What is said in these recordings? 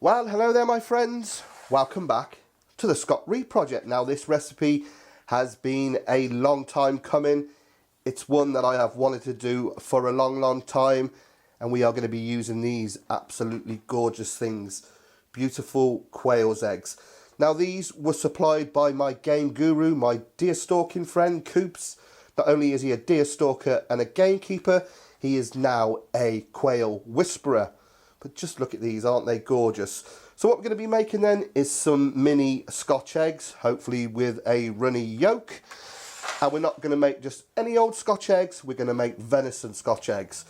Well, hello there my friends, welcome back to the Scott Ree Project. Now this recipe has been a long time coming. It's one that I have wanted to do for a long time, and we are going to be using these absolutely gorgeous things, beautiful quail's eggs. Now these were supplied by my game guru, my deer stalking friend Coops. Not only is he a deer stalker and a gamekeeper, he is now a quail whisperer. But just look at these, aren't they gorgeous? So what we're going to be making then is some mini Scotch eggs, hopefully with a runny yolk. And we're not going to make just any old Scotch eggs, we're going to make venison Scotch eggs.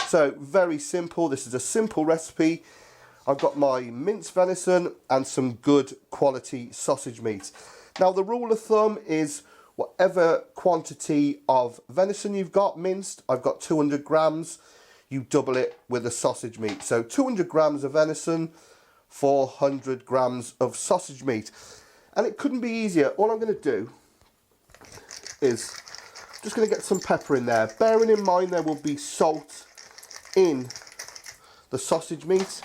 So very simple, this is a simple recipe. I've got my minced venison and some good quality sausage meat. Now the rule of thumb is whatever quantity of venison you've got minced, I've got 200 grams. You double it with the sausage meat. So 200 grams of venison, 400 grams of sausage meat. And it couldn't be easier. All I'm going to do is just going to get some pepper in there. Bearing in mind there will be salt in the sausage meat.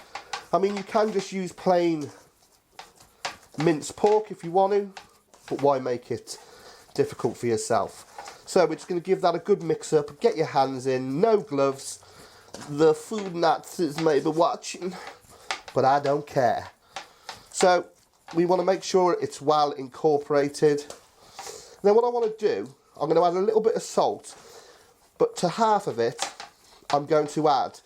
I mean, you can just use plain minced pork if you want to, but why make it difficult for yourself? So we're just going to give that a good mix up. Get your hands in, no gloves. The food Nazis may be watching, but I don't care. So we want to make sure it's well incorporated. Then what I want to do, I'm going to add a little bit of salt, but to half of it I'm going to add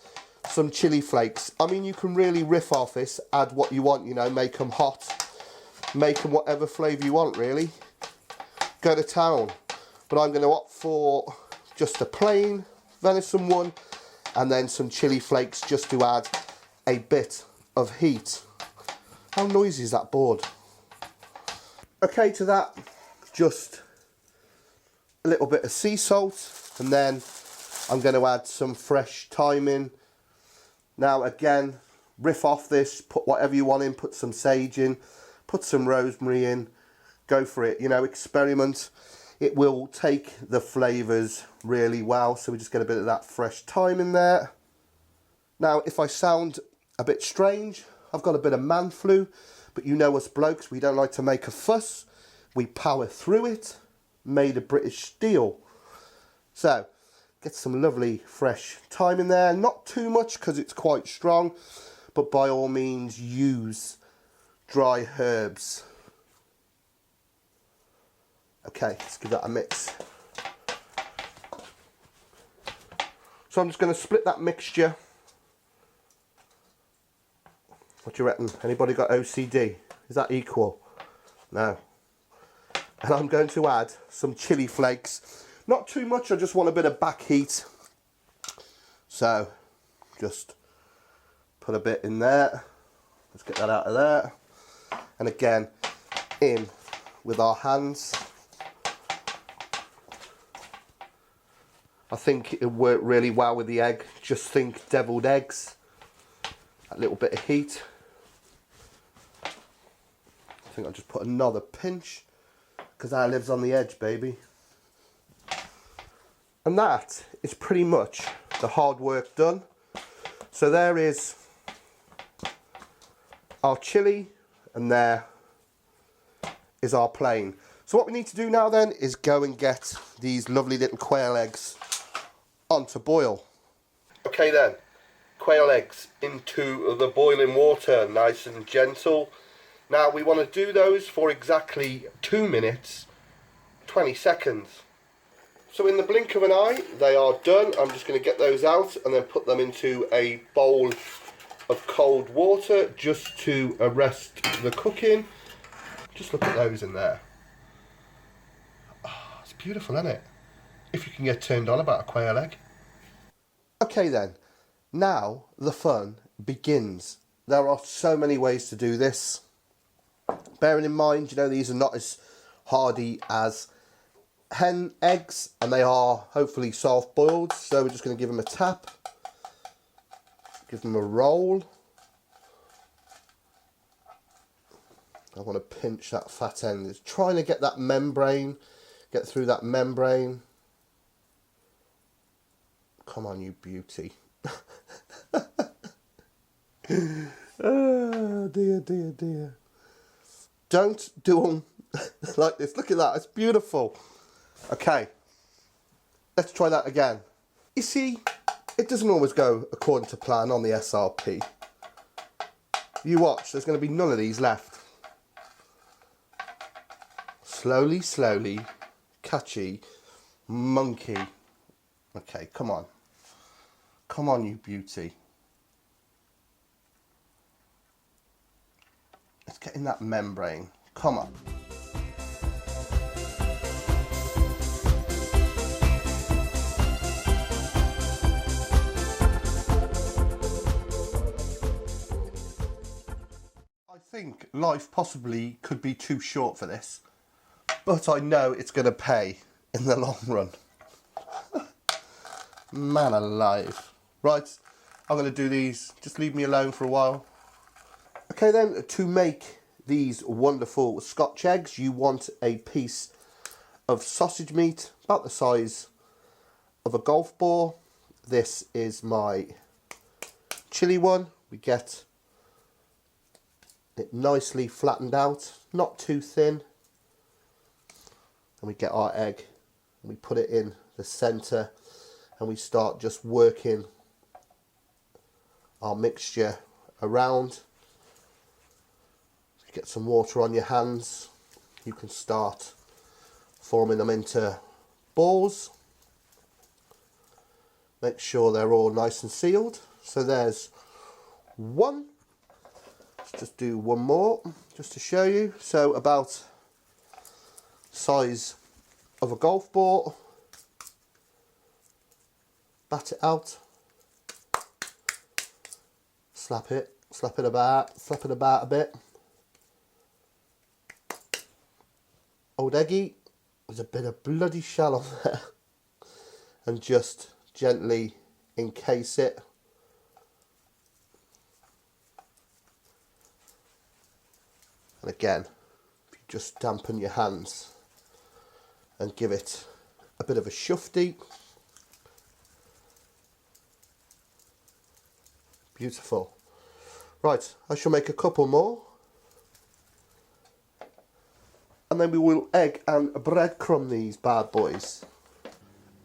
some chili flakes. I mean, you can really riff off this, add what you want, you know, make them hot, make them whatever flavour you want really. Go to town. But I'm going to opt for just a plain venison one, and then some chili flakes just to add a bit of heat. How noisy is that board? Okay, to that, just a little bit of sea salt, and then I'm going to add some fresh thyme in. Now again, riff off this, put whatever you want in, put some sage in, put some rosemary in, go for it, you know, experiment. It will take the flavours really well, so we just get a bit of that fresh thyme in there. Now, if I sound a bit strange, I've got a bit of man flu, but you know us blokes, we don't like to make a fuss. We power through it, made of British steel. So, get some lovely fresh thyme in there. Not too much because it's quite strong, but by all means use dry herbs. Okay, let's give that a mix. So I'm just going to split that mixture. What do you reckon? Anybody got OCD? Is that equal? No. And I'm going to add some chili flakes. Not too much, I just want a bit of back heat. So, just put a bit in there. Let's get that out of there. And again, in with our hands. I think it worked really well with the egg. Just think deviled eggs. A little bit of heat. I think I'll just put another pinch, because I lives on the edge, baby. And that is pretty much the hard work done. So there is our chili, and there is our plain. So what we need to do now then is go and get these lovely little quail eggs onto boil. Okay then, quail eggs into the boiling water, nice and gentle. Now we want to do those for exactly 2 minutes 20 seconds. So in the blink of an eye they are done. I'm just going to get those out and then put them into a bowl of cold water just to arrest the cooking. Just look at those in there. Oh, it's beautiful, isn't it? If you can get turned on about a quail egg. Okay then, now the fun begins. There are so many ways to do this. Bearing in mind, you know, these are not as hardy as hen eggs, and they are hopefully soft boiled. So we're just going to give them a tap, give them a roll. I want to pinch that fat end. It's trying to get that membrane, get through that membrane. Come on, you beauty. Oh dear, dear, dear. Don't do them like this. Look at that, it's beautiful. Okay, let's try that again. You see, it doesn't always go according to plan on the SRP. You watch, there's going to be none of these left. Slowly, slowly, catchy, monkey. Okay, come on. Come on, you beauty. Let's get in that membrane. Come on. I think life possibly could be too short for this, but I know it's going to pay in the long run. Man alive. Right, I'm going to do these. Just leave me alone for a while. Okay then, to make these wonderful Scotch eggs, you want a piece of sausage meat about the size of a golf ball. This is my chili one. We get it nicely flattened out, not too thin. And we get our egg and we put it in the centre and we start just working our mixture around. If you get some water on your hands, you can start forming them into balls. Make sure they're all nice and sealed. So there's one. Let's just do one more just to show you. So about size of a golf ball. Bat it out. Slap it about a bit. Old eggy, there's a bit of bloody shell on there. And just gently encase it. And again, if you just dampen your hands and give it a bit of a shufty. Beautiful. Right, I shall make a couple more. And then we will egg and breadcrumb these bad boys.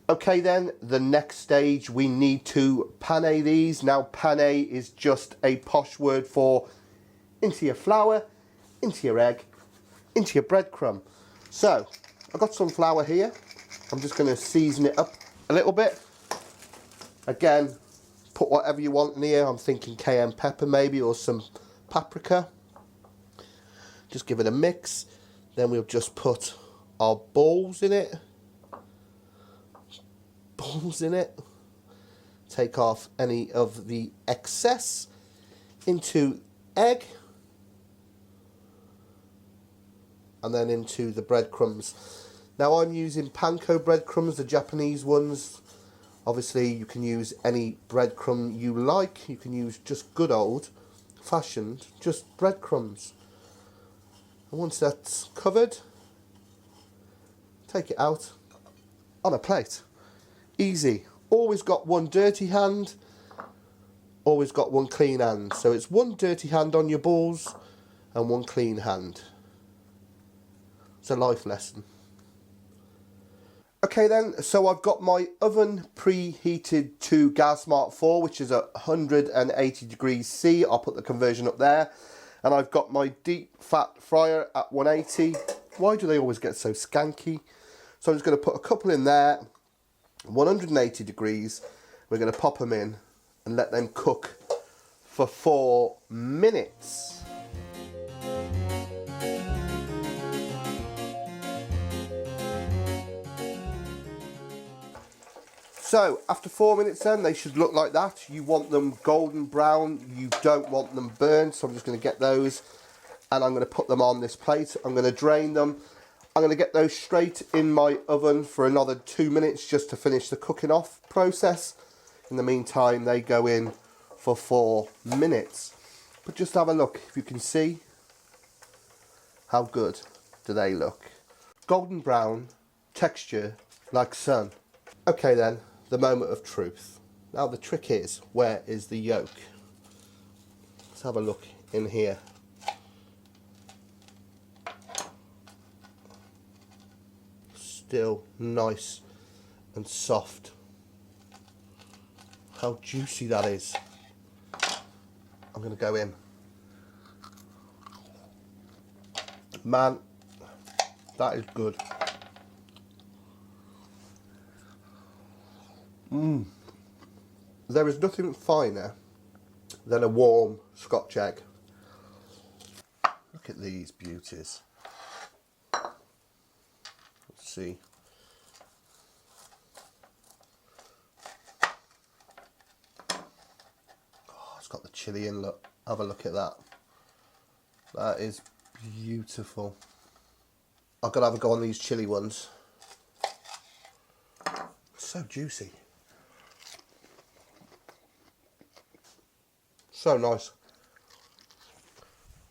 Okay then, the next stage we need to pane these. Now pane is just a posh word for into your flour, into your egg, into your breadcrumb. So, I've got some flour here. I'm just going to season it up a little bit. Again, put whatever you want in here. I'm thinking cayenne pepper maybe, or some paprika. Just give it a mix. Then we'll just put our balls in it. Take off any of the excess into egg. And then into the breadcrumbs. Now I'm using panko breadcrumbs, the Japanese ones. Obviously you can use any breadcrumb you like. You can use just good old fashioned, just breadcrumbs. And once that's covered, take it out on a plate. Easy. Always got one dirty hand, always got one clean hand. So it's one dirty hand on your balls and one clean hand. It's a life lesson. Okay then, so I've got my oven preheated to Gas-Mark 4, which is at 180 degrees C. I'll put the conversion up there. And I've got my deep fat fryer at 180. Why do they always get so skanky? So I'm just going to put a couple in there, 180 degrees. We're going to pop them in and let them cook for 4 minutes. So after 4 minutes then, they should look like that. You want them golden brown, you don't want them burned. So I'm just going to get those and I'm going to put them on this plate. I'm going to drain them. I'm going to get those straight in my oven for another 2 minutes just to finish the cooking off process. In the meantime, they go in for 4 minutes. But just have a look, if you can see, how good do they look. Golden brown, texture like sun. Okay then. The moment of truth. Now the trick is, where is the yolk? Let's have a look in here. Still nice and soft. How juicy that is. I'm going to go in. Man, that is good. There is nothing finer than a warm Scotch egg. Look at these beauties. Let's see. Oh, it's got the chilli in, look. Have a look at that. That is beautiful. I've got to have a go on these chilli ones. So juicy. So nice.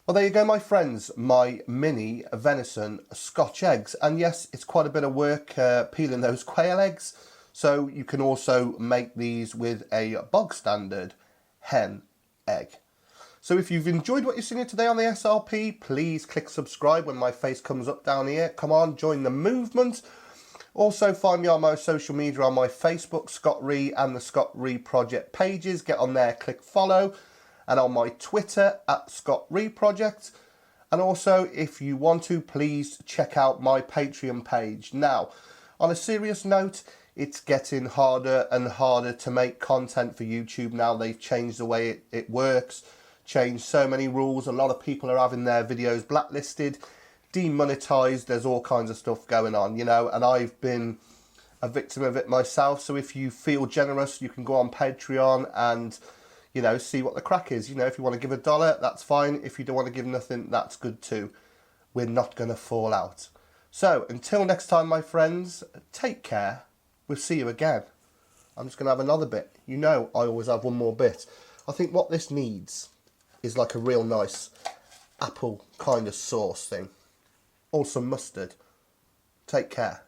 Well, there you go, my friends, my mini venison Scotch eggs. And yes, it's quite a bit of work peeling those quail eggs. So you can also make these with a bog standard hen egg. So if you've enjoyed what you've seen here today on the SRP, please click subscribe when my face comes up down here. Come on, join the movement. Also find me on my social media, on my Facebook, Scott Rea and the Scott Rea Project pages. Get on there, click follow. And on my Twitter, @ScottReaProject. And also, if you want to, please check out my Patreon page. Now, on a serious note, it's getting harder and harder to make content for YouTube now. They've changed the way it works, changed so many rules. A lot of people are having their videos blacklisted, demonetized. There's all kinds of stuff going on, you know, and I've been a victim of it myself. So if you feel generous, you can go on Patreon and, you know, see what the crack is. You know, if you want to give $1, that's fine. If you don't want to give nothing, that's good too. We're not going to fall out. So until next time, my friends, take care. We'll see you again. I'm just going to have another bit. You know, I always have one more bit. I think what this needs is like a real nice apple kind of sauce thing. Or some mustard. Take care.